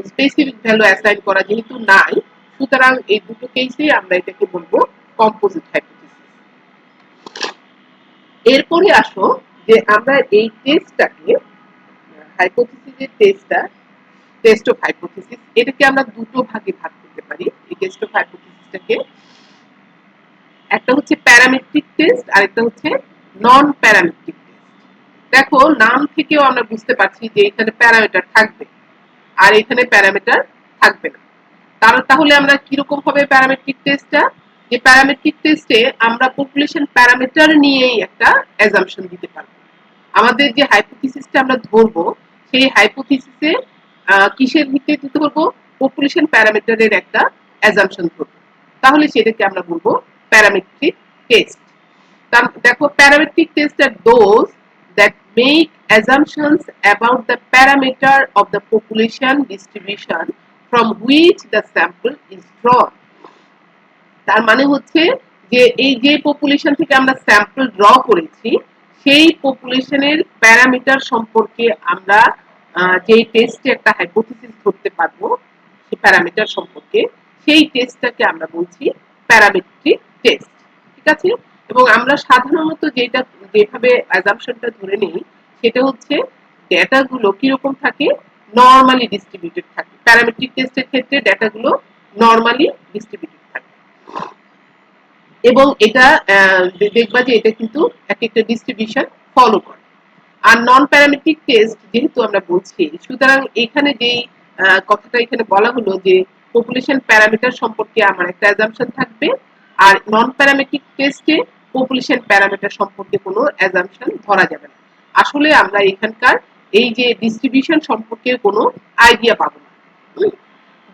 স্পেসিফিক ভ্যালু অ্যাসাইন করা যেহেতু নাই, সুতরাং এই দুটো কেসে আমরা এটাকে বলবো কম্পোজিট হাইপোথিসিস। এরপরে আসো যে আমরা এই টেস্টটাকে, হাইপোথিসিসের টেস্ট অফ হাইপোথিসিস, এটাকে আমরা দুটো ভাগে ভাগ করতে পারি। এই টেস্ট অফ হাইপোথিসিসটাকে একটা হচ্ছে প্যারামেট্রিক টেস্ট আর একটা হচ্ছে নন প্যারামেট্রিক টেস্ট। দেখো নাম থেকেও আমরা বুঝতে পারছি যে এখানে প্যারামিটার থাকবে আর এখানে প্যারামিটার থাকবে না। তাহলে আমরা কিরকম হবে প্যারামেট্রিক টেস্টটা, যে প্যারামেট্রিক টেস্টে আমরা পপুলেশন প্যারামিটার নিয়েই একটা অ্যাজাম্পশন দিতে পারবো। আমাদের যে হাইপোথিসিসটা আমরা ধরবো সেই হাইপোথিসিসে কিসের ভিত্তিতে ধরবো, পপুলেশন প্যারামিটারের একটা অ্যাজাম্পশন ধরবো, তাহলে সেটাকে আমরা বলবো প্যারামেট্রিক টেস্ট। দেখো parametric test are those that make assumptions about the parameter of the population distribution from which the sample is drawn। তার মানে হচ্ছে যে এই যে পপুলেশন থেকে আমরা স্যাম্পল ড্র করেছি সেই পপুলেশনের প্যারামিটার সম্পর্কে আমরা যে টেস্টে একটা হাইপোথিসিস ধরতে পারবো সেই প্যারামিটার সম্পর্কে, সেই টেস্টটাকে আমরা বলছি প্যারামেট্রিক টেস্ট। ঠিক আছে, এবং আমরা সাধারণত যেভাবে অ্যাজাম্পশনটা ধরে নিই সেটা হচ্ছে ডেটাগুলো কিরকম থাকে, নরমালি ডিস্ট্রিবিউটেড থাকে। প্যারামেট্রিক টেস্টের ক্ষেত্রে ডেটাগুলো নরমালি ডিস্ট্রিবিউটেড থাকে এবং এটা দেখবা যে এটা কিন্তু এক একটা ডিস্ট্রিবিউশন ফলো করে। আর নন প্যারামেট্রিক টেস্ট যেহেতু আমরা বলছি, সুতরাং এখানে যেই কথাটা এখানে বলা হলো যে পপুলেশন প্যারামিটার সম্পর্কে আমার একটা অ্যাজাম্পশন থাকবে, আর নন প্যারামেট্রিক টেস্টে পপুলেশন প্যারামিটার সম্পর্কে কোনো অ্যাজাম্পশন ধরা যাবে না। আসলে আমরা এখানকার এই যে ডিস্ট্রিবিউশন সম্পর্কে কোনো আইডিয়া পাবো না,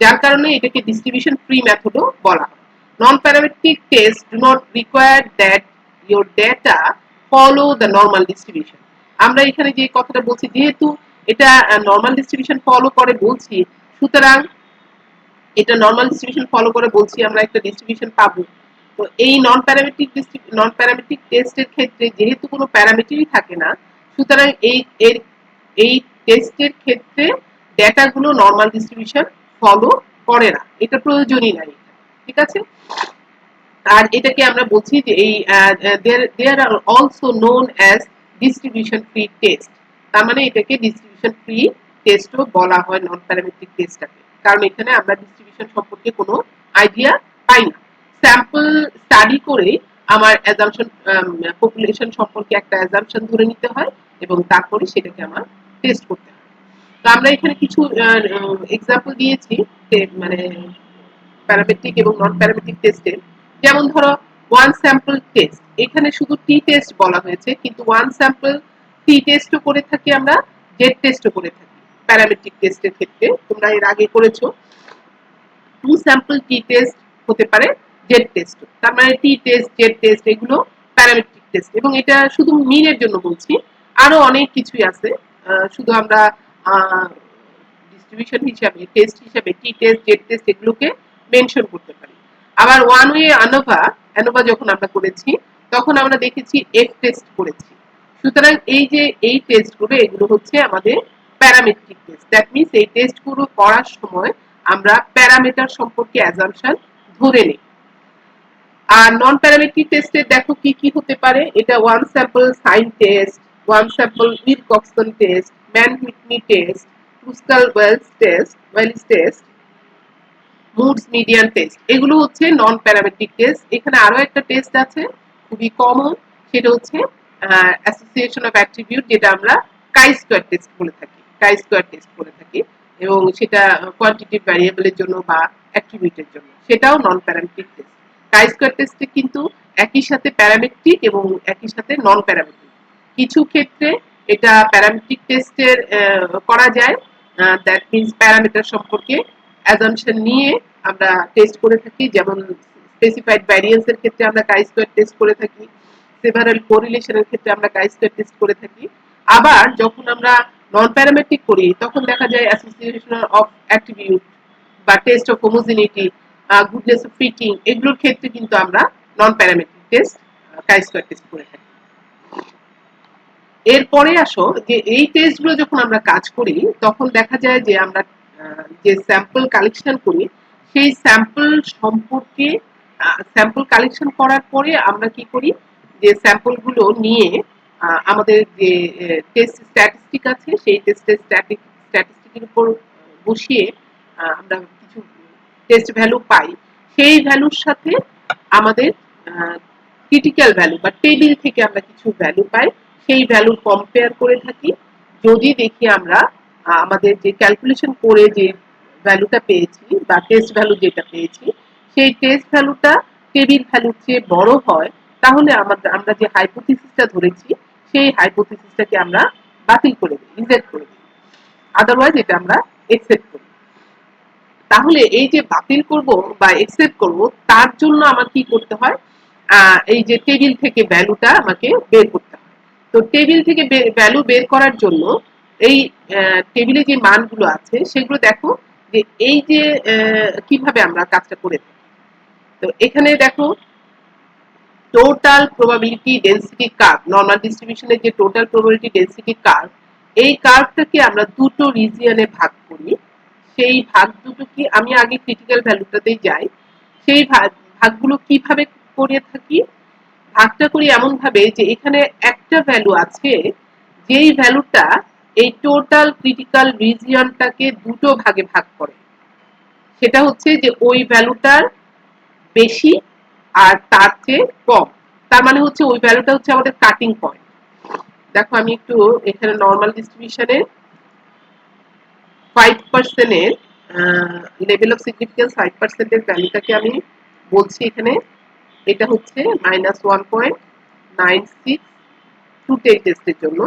যার কারণে এটাকে ডিস্ট্রিবিউশন ফ্রি মেথডও বলা হয়। Non-parametric tests do not require that your data follow the normal distribution। আমরা এখানে যে কথাটা বলছি যেহেতু এটা নর্মাল ডিস্ট্রিবিউশন ফলো করে বলছি, সুতরাং এটা নর্মাল ডিস্ট্রিবিউশন ফলো করে বলছি আমরা একটা ডিস্ট্রিবিউশন পাবো। তো এই নন প্যারামেট্রিক টেস্টের ক্ষেত্রে যেহেতু কোনো প্যারামিটারই থাকে না, সুতরাং এই টেস্টের ক্ষেত্রে ডেটাগুলো নর্মাল ডিস্ট্রিবিউশন ফলো করে না, এটা প্রয়োজনই নাই। ঠিক আছে, আর এটাকে আমরা বলছি যে এই there are also known as distribution free test. তার মানে এটাকে ডিস্ট্রিবিউশন ফ্রি টেস্টও বলা হয় নন প্যারামেট্রিক টেস্টটাকে, কারণ এখানে আমরা ডিস্ট্রিবিউশন সম্পর্কে কোনো আইডিয়া পাই না। স্যাম্পল স্টাডি করে আমার অ্যাজাম্পশন পপুলেশন সম্পর্কে একটা অ্যাজাম্পশন ধরে নিতে হয় এবং তারপরে সেটাকে আমার টেস্ট করতে হয়। তো আমরা এখানে কিছু এক্সাম্পল দিয়েছি মানে প্যারামেট্রিক এবং নন প্যারামেট্রিক টেস্টের। যেমন ধরো ওয়ান স্যাম্পল টেস্ট, এখানে শুধু টি টেস্ট বলা হয়েছে, কিন্তু ওয়ান স্যাম্পল টি টেস্টও করে থাকি আমরা, জেড টেস্টও করে থাকি। প্যারামেট্রিক টেস্টের ক্ষেত্রে তোমরা এর আগে করেছো। টু স্যাম্পল টি টেস্ট হতে পারে জেড টেস্ট, তার মানে টি টেস্ট জেড টেস্ট এগুলো প্যারামেট্রিক টেস্ট, এবং এটা শুধু মিনের জন্য বলছি, আরো অনেক কিছুই আছে। শুধু আমরা ডিস্ট্রিবিউশন হিসাবে টেস্ট হিসাবে টি টেস্ট জেড টেস্ট এগুলোকে মেনশন করতে পারি। আবার ওয়ান ওয়ে অ্যানোভা যখন আমরা করেছি তখন আমরা দেখেছি এফ টেস্ট করেছি। সুতরাং এই যে এই টেস্টগুলো এগুলো হচ্ছে আমাদের প্যারামেট্রিক টেস্ট। দ্যাট মিনস এই টেস্টগুলো করার সময় আমরা প্যারামিটার সম্পর্কে অ্যাজাম্পশন ধরে নিই। আর নন প্যারামেট্রিক টেস্টে দেখো কি কি হতে পারে, এটা one sample sign test, one sample Wilcoxon test, Mann Whitney test, Kruskal Wallis test, Mood's median test, এগুলো হচ্ছে নন প্যারামেট্রিক টেস্ট। এখানে আরো একটা টেস্ট আছে খুবই কমন, সেটা হচ্ছে অ্যাসোসিয়েশন অফ অ্যাট্রিবিউট, যেটা আমরা কাই স্কোয়ার টেস্ট বলে থাকি এবং সেটা কোয়ান্টিটিভ ভ্যারিয়েবলের জন্য বা অ্যাট্রিবিউটের জন্য, সেটাও নন প্যারামেট্রিক টেস্ট। কাই স্কোয়ার টেস্টে কিন্তু একই সাথে প্যারামেট্রিক এবং একই সাথে নন প্যারামেট্রিক। কিছু ক্ষেত্রে এটা প্যারামেট্রিক টেস্টের করা যায়, দ্যাট মিনস প্যারামিটার সম্পর্কে অ্যাজাম্পশন নিয়ে আমরা টেস্ট করে থাকি, যেমন স্পেসিফাইড ভ্যারিয়েন্স এর ক্ষেত্রে আমরা কাই স্কোয়ার টেস্ট করে থাকি, সেভারাল কোরিলেশনের ক্ষেত্রে আমরা কাই স্কোয়ার টেস্ট করে থাকি। আবার যখন আমরা নন প্যারামেট্রিক করি তখন দেখা যায় অ্যাসোসিয়েশন অফ অ্যাট্রিবিউট বা test of homogeneity, goodness of fitting, এগুলোর ক্ষেত্রে কিন্তু আমরা non parametric test chi square test করে থাকি। এরপরে আসো যে এই টেস্টগুলো যখন আমরা কাজ করি তখন দেখা যায় যে আমরা যে স্যাম্পল কালেকশন করি সেই স্যাম্পল সম্পর্কে স্যাম্পল কালেকশন করার পরে আমরা কি করি, যে স্যাম্পলগুলো নিয়ে আমাদের যে টেস্ট স্ট্যাটিস্টিক আছে সেই টেস্টের স্ট্যাটিস্টিকের উপর বসিয়ে আমরা কিছু টেস্ট ভ্যালু পাই। সেই ভ্যালুর সাথে আমাদের ক্রিটিক্যাল ভ্যালু বা টেবিল থেকে আমরা কিছু ভ্যালু পাই, সেই ভ্যালু কম্পেয়ার করে থাকি। যদি দেখি আমরা আমাদের যে ক্যালকুলেশন করে যে ভ্যালুটা পেয়েছি বা টেস্ট ভ্যালু যেটা পেয়েছি সেই টেস্ট ভ্যালুটা টেবিল ভ্যালুর চেয়ে বড় হয়, তাহলে আমরা যে হাইপোথিসিসটা ধরেছি সেই হাইপোথিসিসটাকে আমরা বাতিল করে দিই, রিজেক্ট করে দিই। আদারওয়াইজ এটা আমরা একসেপ্ট করি। তাহলে এই যে বাতিল করব বা একসেপ্ট করব তার জন্য আমার কি করতে হয়, এই যে টেবিল থেকে ভ্যালুটা আমাকে বের করতে হয়। তো টেবিল থেকে ভ্যালু বের করার জন্য এই টেবিলে যে মানগুলো আছে সেগুলো দেখো যে এই যে কিভাবে আমরা কাজটা করে থাকি। তো এখানে দেখো total probability density curve, normal ডিস্ট্রিবিউশনের যে টোটাল প্রবাবিলিটি ডেন্সিটি কার্ভ, এই কার্ভটাকে আমরা দুটো রিজিয়নে ভাগ করি। সেই ভাগ দুটো কি, আমি আগে ক্রিটিক্যাল ভ্যালুটাতেই যাই। সেই ভাগগুলো কিভাবে করে থাকি, ভাগটা করি এমন ভাবে যে এখানে একটা ভ্যালু আছে যেই ভ্যালুটা এই টোটাল ক্রিটিক্যাল রিজিয়নটাকে দুটো ভাগে ভাগ করে। সেটা হচ্ছে যে ওই ভ্যালুটার বেশি আর তার চেয়ে কম, তার মানে হচ্ছে ওই ভ্যালুটা হচ্ছে আমাদের কাটিং পয়েন্ট। দেখো আমি একটু এখানে নরমাল ডিস্ট্রিবিউশনে 5% এর লেভেল অফ সিগনিফিকেন্স 5% এর ভ্যালুটাকে আমি বলছি এখানে, এটা হচ্ছে -1.96 টু টেক টেস্টের জন্য,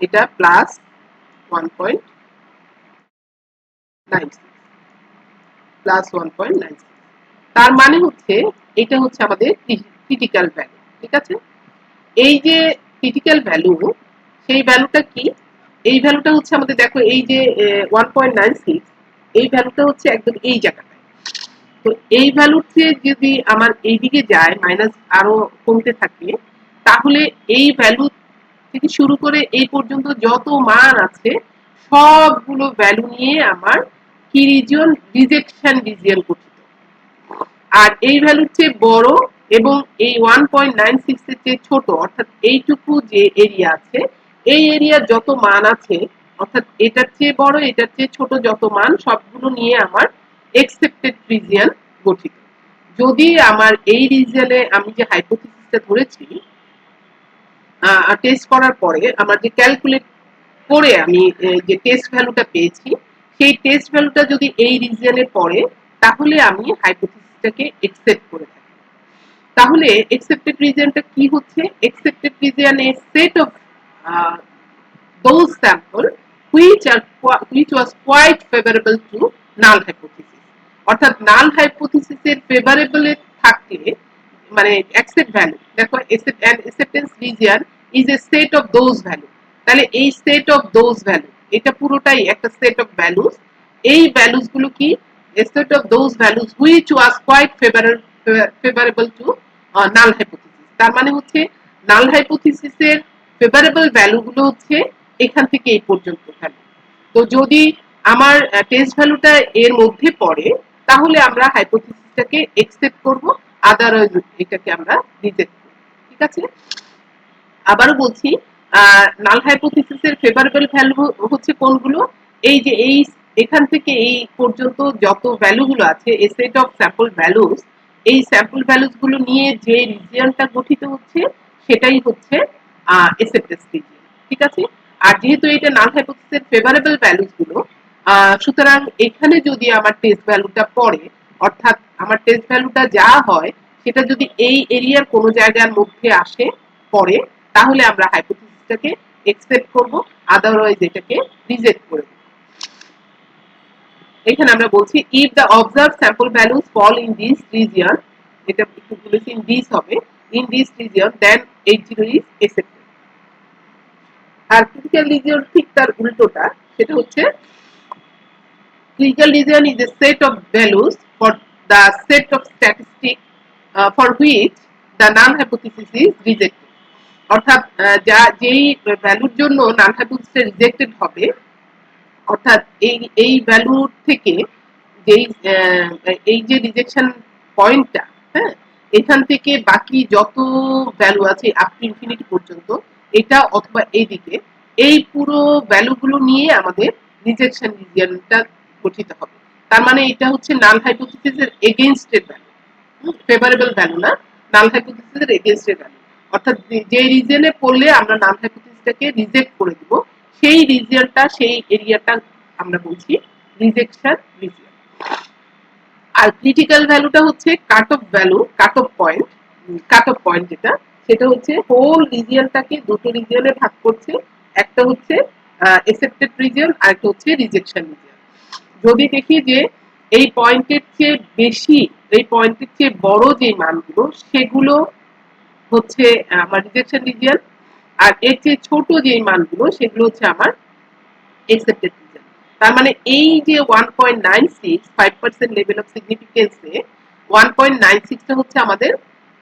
এটা +1.96, তার মানে হচ্ছে এটা হচ্ছে আমাদের ক্রিটিক্যাল ভ্যালু। ঠিক আছে, এই যে ক্রিটিক্যাল ভ্যালু, সেই ভ্যালুটা কি, এই ভ্যালুটা হচ্ছে আমাদের দেখো এই যে 1.96, এই ভ্যালুটা হচ্ছে একদম এই জায়গাটায়। তো এই ভ্যালুতে যদি আমার এইদিকে যায় মাইনাস আরো কমতে থাকে, তাহলে এই ভ্যালু থেকে শুরু করে এই পর্যন্ত যত মান আছে সবগুলো ভ্যালু নিয়ে আমার কি রিজিয়ন, রিজেকশন রিজিয়ন গঠিত। আর এই ভ্যালুর চেয়ে বড় এবং এই 1.96 এর চেয়ে ছোট, অর্থাৎ এইটুকু যে এরিয়া আছে এই এরিয়ার যত মান আছে, অর্থাৎ এটার চেয়ে বড় এটার চেয়ে ছোট যত মান, সবগুলো নিয়ে আমার এক্সেপ্টেড রিজিয়ন গঠিত। যদি আমার এই রিজিয়নে আমি যে হাইপোথিসিসটা ধরেছি টেস্ট করার পরে আমার যে ক্যালকুলেট করে আমি যে টেস্ট ভ্যালুটা পেয়েছি সেই টেস্ট ভ্যালুটা যদি এই রিজিয়নে পড়ে, তাহলে আমি হাইপোথিসিসটাকে একসেপ্ট করে থাকি। তাহলে accepted region টা কি হচ্ছে, accepted region a set of those sample which was quite favorable to null hypothesis, অর্থাৎ null hypothesis এর favorable এ থাকলে মানে accept value, দেখো acceptance region is a set of those value, তাহলে এই set of those value এটা পুরোটাই একটা সেট অফ ভ্যালুস। এই ভ্যালুস গুলো কি, a set of those values which was quite favorable to null hypothesis। তার মানে হচ্ছে নাল হাইপোথিসিসের ফেভারেবল ভ্যালু গুলো হচ্ছে এখান থেকে এই পর্যন্ত ভ্যালু। তো যদি আমার টেস্ট ভ্যালুটা এর মধ্যে পড়ে তাহলে আমরা হাইপোথিসিসটাকে একসেপ্ট করব, আদারওয়াইজ এটাকে আমরা রিজেক্ট করব। ঠিক আছে, আবারও বলছি, নাল হাইপোথিসিসের ফেভারেবল ভ্যালু হচ্ছে কোনগুলো, এই যে এই এখান থেকে এই পর্যন্ত যত ভ্যালুগুলো আছে এ সেট অফ স্যাম্পল ভ্যালুস, এই স্যাম্পল ভ্যালুস গুলো নিয়ে যে রিজিয়নটা গঠিত হচ্ছে সেটাই হচ্ছে এসএফএস রিজিয়ন। ঠিক আছে, আর যেহেতু এটা নাল হাইপোথিসিসের ফেভারেবল ভ্যালুস গুলো, সুতরাং এখানে যদি আমার টেস্ট ভ্যালুটা পড়ে, অর্থাৎ আমার টেস্ট ভ্যালুটা যা হয় সেটা যদি এই এরিয়ার কোনো জায়গার মধ্যে আসে পড়ে, তাহলে আমরা হাইপোথিসিসটাকে একসেপ্ট করব, আদারওয়াইজ এটাকে রিজেক্ট করে দেব। এখানে আমরা বলছি if the observe sample values fall in this region, এটা একটু বলেছি ইন দিস হবে, in this region then H0 is accepted. আর ক্রিটিক্যাল রিজিয়ন ঠিক তার উল্টোটা, সেটা হচ্ছে critical region is a set of values for the set of statistics for which the null hypothesis is rejected। অর্থাৎ যা যেই ভ্যালুর জন্য নাল হাইপোথিসিস রিজেক্টেড হবে, অর্থাৎ এই এই ভ্যালুর থেকে যেই এই যে রিজেকশন পয়েন্টটা, হ্যাঁ, এখান থেকে বাকি যত ভ্যালু আছে আপ টু ইনফিনিটি পর্যন্ত, এটা অথবা এইদিকে এই পুরো ভ্যালুগুলো নিয়ে আমাদের রিজেকশন রিজিয়নটা গঠিত হবে। তার মানে এটা হচ্ছে নাল হাইপোথিসিসের এগেইনস্টের ভ্যালু, ফেভারেবল ভ্যালু না, নাল হাইপোথিসিসের এগেইনস্টের ভ্যালু। অর্থাৎ যে রিজিয়নে পড়লে আমরা নাল হাইপোথিসিসটাকে রিজেক্ট করে দিব, সেই রিজিয়নটা সেই এরিয়াটা আমরা বলছি রিজেকশন রিজিয়ন। আর ক্রিটিক্যাল ভ্যালুটা হচ্ছে cut off value, cut off point, cut off point যেটা, সেটা হচ্ছে হোল রিজিয়নটাকে দুটো রিজিয়নে ভাগ করছে, একটা হচ্ছে অ্যাকসেপ্টেড রিজিয়ন আর একটা হচ্ছে রিজেকশন রিজিয়ন। যদি দেখি যে এই পয়েন্টের চেয়ে বেশি, এই পয়েন্টের চেয়ে বড় যে মানগুলো সেগুলো হচ্ছে আমার রিজেকশন রিজিয়ন, আর এর চেয়ে ছোট যে মানগুলো সেগুলো হচ্ছে আমার accepted region। তার মানে এই যে 1.96 5% লেভেল অফ সিগনিফিকেন্সে 1.96 টা হচ্ছে আমাদের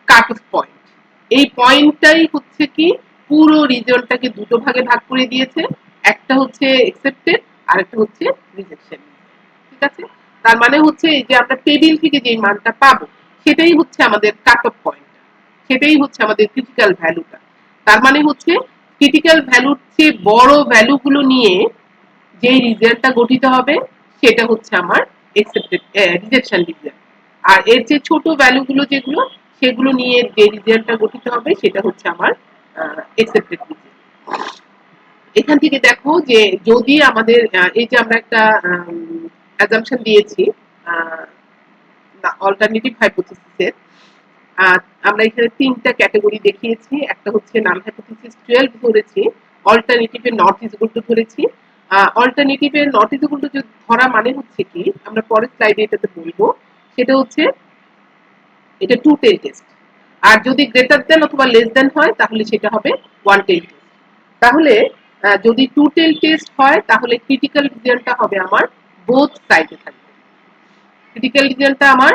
কাট অফ পয়েন্ট। এই পয়েন্টটাই হচ্ছে কি পুরো রিজনটাকে দুটো ভাগে ভাগ করে দিয়েছে, একটা হচ্ছে accepted আর একটা হচ্ছে রিজেকশন। ঠিক আছে, তার মানে হচ্ছে এই যে আমরা টেবিল থেকে যে মানটা পাবো সেটাই হচ্ছে আমাদের কাট অফ পয়েন্ট, সেটাই হচ্ছে আমাদের ক্রিটিক্যাল ভ্যালুটা। তার মানে হচ্ছে ক্রিটিক্যাল ভ্যালুর চেয়ে বড় ভ্যালুগুলো নিয়ে যে রিজনটা গঠিত হবে সেটা হচ্ছে আমার একসেপ্টেড রিজেকশন রিজন, আর এর যে ছোট ভ্যালুগুলো যেগুলো সেগুলো নিয়ে যে রিজনটা গঠিত হবে সেটা হচ্ছে আমার একসেপ্টেড রিজন। এখান থেকে দেখো যে যদি আমাদের এই যে আমরা একটা অ্যাজাম্পশন দিয়েছি অল্টারনেটিভ হাইপোথিসিসের, আমরা এখানে তিনটা ক্যাটাগরি দেখিয়েছি, একটা হচ্ছে নাল হাইপোথিসিস 12 ধরেছি, অল্টারনেটিভে নট ইকুয়াল টু ধরেছি। অল্টারনেটিভে নট ইকুয়াল টু ধরা মানে হচ্ছে কি, আমরা পরের স্লাইডে এটাতে বলবো, সেটা হচ্ছে এটা টু টেল টেস্ট, আর যদি গ্রেটার দেন অথবা লেস দেন হয় তাহলে সেটা হবে ওয়ান টেল টেস্ট। তাহলে যদি টু টেল টেস্ট হয় তাহলে ক্রিটিক্যাল রিজনটা হবে আমার বোথ সাইডে থাকবে, ক্রিটিক্যাল রিজনটা আমার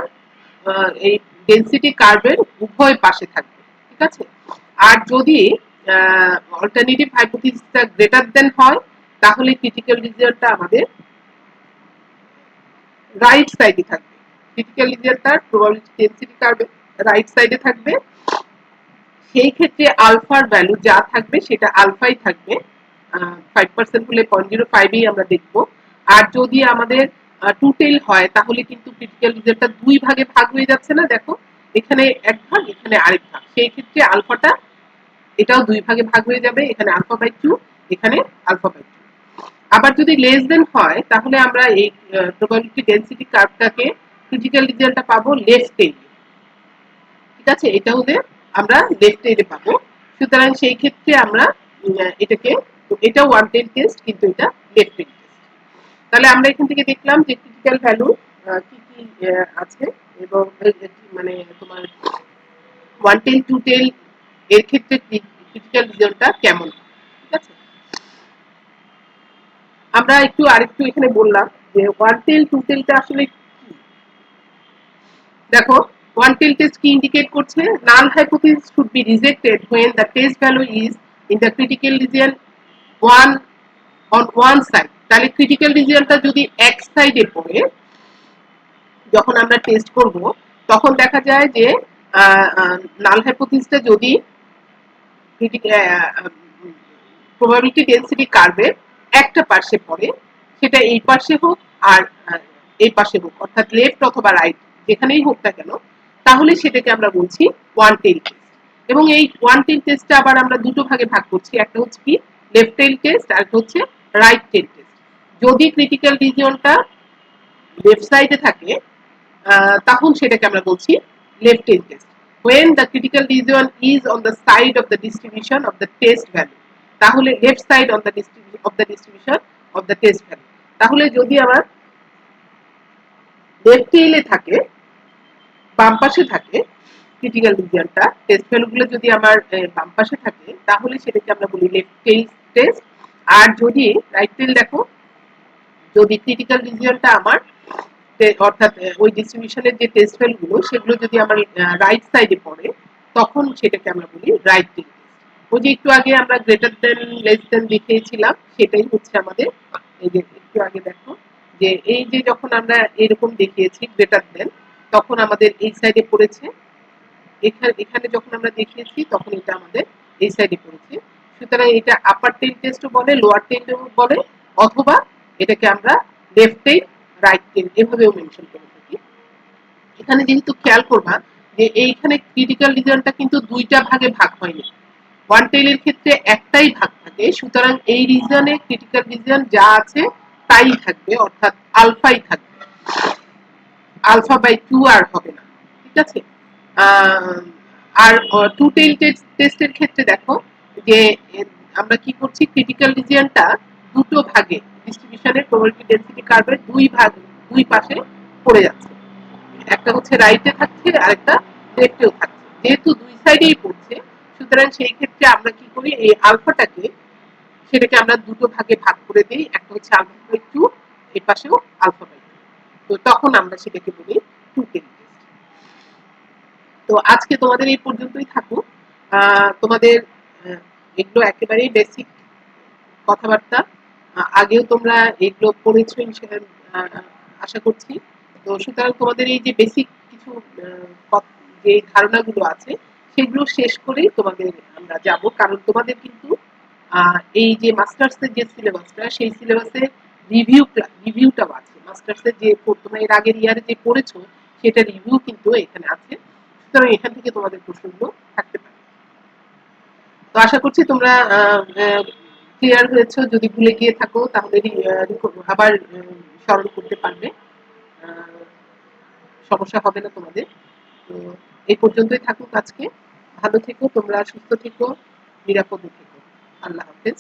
এই ডেনসিটি কার্ভের উভয় পাশে থাকবে। ঠিক আছে, আর যদি অল্টারনেটিভ হাইপোথিসিসটা গ্রেটার দেন হয় তাহলে ক্রিটিক্যাল রিজনটা আমাদের রাইট সাইডে থাকবে, ক্রিটিক্যাল রিজনটার প্রবাবিলিটি ডেনসিটি কার্ভের রাইট সাইডে থাকবে। সেই ক্ষেত্রে আলফার ভ্যালু যা থাকবে সেটা আলফাই থাকবে, 5% হলে 0.05ই আমরা দেখবো। আর যদি আমাদের টু টেল হয় তাহলে কিন্তু ক্রিটিক্যাল রিজনটা দুই ভাগে ভাগ হয়ে যাচ্ছে না, দেখো এখানে এক ভাগ এখানে আরেক ভাগ, সেই ক্ষেত্রে আলফাটা এটাও দুই ভাগে ভাগ হয়ে যাবে, এখানে আলফা বাই 2 এখানে আলফা বাই 2। আবার যদি লেস দেন হয় তাহলে আমরা এই প্রবাবিলিটি ডেনসিটি কার্ভটাকে ক্রিটিক্যাল রিজনটা পাবো লেফট এ। ঠিক আছে, এটা হলে আমরা লেফট এডে পাবো। সুতরাং সেই ক্ষেত্রে আমরা এটাকে, এটা ওয়ান টেল টেস্ট কিন্তু এটা লেফট এড টেস্ট। তাহলে আমরা এখান থেকে দেখলাম যে ক্রিটিক্যাল ভ্যালু কি কি আছে, এবং মানে তোমার ওয়ান টেল টু টেল এর ক্ষেত্রে ক্রিটিক্যাল রিজনটা কেমন। ঠিক আছে, আমরা আরেকটু এখানে বললাম যে ওয়ান টেল টু টেলটা আসলে কি। দেখো, ওয়ান টেল টেস্ট কি ইন্ডিকেট করছে, নাল hypothesis should be rejected when the test value is in the critical region one on one side। তাহলে ক্রিটিক্যাল রিজিয়নটা যদি এক সাইডে পড়ে, যখন আমরা টেস্ট করব তখন দেখা যায় যে নাল হাইপোথিসিসটা যদি প্রবাবিলিটি ডেন্সিটি কার্ভের একটা পাশে পড়ে, সেটা এই পাশে হোক আর এই পাশে হোক, অর্থাৎ লেফট অথবা রাইট যেখানেই হোক না কেন, তাহলে সেটাকে আমরা বলছি ওয়ান টেল টেস্ট। এবং এই ওয়ান টেল টেস্টটা আবার আমরা দুটো ভাগে ভাগ করছি, একটা হচ্ছে কি লেফট টেল টেস্ট আর একটা হচ্ছে রাইট টেল টেস্ট। যদি ক্রিটিক্যাল রিজিয়নটা লেফট সাইডে থাকে তখন সেটাকে আমরা বলছি left tail test. when the critical region is on the side of the distribution of the test value, তাহলে left side on the distribution of the test value. তাহলে যদি আমার লেফট টেইলে থাকে, বাম পাশে থাকে ক্রিটিক্যাল রিজিয়নটা, টেস্ট ভ্যালুগুলো যদি আমার বাম পাশে থাকে তাহলে সেটাকে আমরা বলি লেফট টেইল টেস্ট। আর যদি রাইট টেইল দেখো, যদি ক্রিটিক্যাল রিজিয়নটা আমার অর্থাৎ ওই ডিস্ট্রিবিউশনের যে টেস্ট ভ্যালুগুলো সেগুলো যদি আমার রাইট সাইডে পড়ে, তখন সেটাকে আমরা বলি রাইট টেইল টেস্ট। ওই যে একটু আগে আমরা গ্রেটার দেন লেস দেন দেখিয়েছিলাম, সেটাই হচ্ছে আমাদের এই যে একটু আগে দেখো যে এই যে যখন আমরা এরকম দেখিয়েছি গ্রেটার দেন, তখন আমাদের এই সাইডে পড়েছে, এখানে যখন আমরা দেখিয়েছি তখন এটা আমাদের এই সাইডে পড়েছে। সুতরাং এটা আপার টেইল টেস্টও বলে, লোয়ার টেইলও বলে, অথবা এটাকে আমরা লেফট টেইল রাইট টেইল এভাবেও মেনশন করে থাকি। এখানে যেহেতু খেয়াল করবা যে এইখানে ক্রিটিক্যাল রিজনটা কিন্তু দুইটা ভাগে ভাগ হয়নি, ওয়ান টেইলের ক্ষেত্রে একটাই ভাগ থাকে। সুতরাং এই রিজনে ক্রিটিক্যাল রিজন যা আছে তাই থাকবে, অর্থাৎ আলফাই থাকবে, আলফা বাই টু আর হবে না, ঠিক আছে। আর টু টেইল টেস্টের ক্ষেত্রে দেখো যে আমরা কি করছি, ক্রিটিক্যাল রিজিয়নটা দুটো ভাগে ডিস্ট্রিবিউশনের প্রবাবিলিটি ডেন্সিটি কার্ভের দুই পাশে পড়ে যাচ্ছে, একটা হচ্ছে রাইটে থাকছে আর একটা লেফটেও থাকছে। যেহেতু দুই সাইডেই পড়ছে, সুতরাং সেই ক্ষেত্রে আমরা কি করি, এই আলফাটাকে সেটাকে আমরা দুটো ভাগে ভাগ করে দিই, একটা হচ্ছে আলফা বাই টু, এই পাশেও আলফা বাই টু। তো তখন আমরা সেটাকে বলি টু টেইল টেস্ট। তো আজকে তোমাদের এই পর্যন্তই থাকুক। তোমাদের এগুলো একেবারেই বেসিক কথাবার্তা, আগেও তোমরা এগুলো পড়েছো আশা করছি। তো সুতরাং তোমাদের এই যে বেসিক কিছু যে ধারণাগুলো আছে সেগুলো শেষ করেই তোমাদের আমরা যাব, কারণ তোমাদের কিন্তু এই যে মাস্টার্সের যে সিলেবাসটা, সেই সিলেবাসে রিভিউটাও আছে। মাস্টার্সের যে তোমরা এর আগের ইয়ারে যে পড়েছো সেটা রিভিউ কিন্তু এখানে আছে, সুতরাং এখান থেকে তোমাদের প্রশ্নগুলো থাকতে পারে। তো আশা করছি তোমরা ক্লিয়ার হয়েছো। যদি ভুলে গিয়ে থাকো তাহলে আবার স্মরণ করতে পারবে, সমস্যা হবে না তোমাদের। তো এই পর্যন্তই থাকুক আজকে। ভালো থেকো তোমরা, সুস্থ থেকো, নিরাপদে থেকো। আল্লাহ হাফেজ।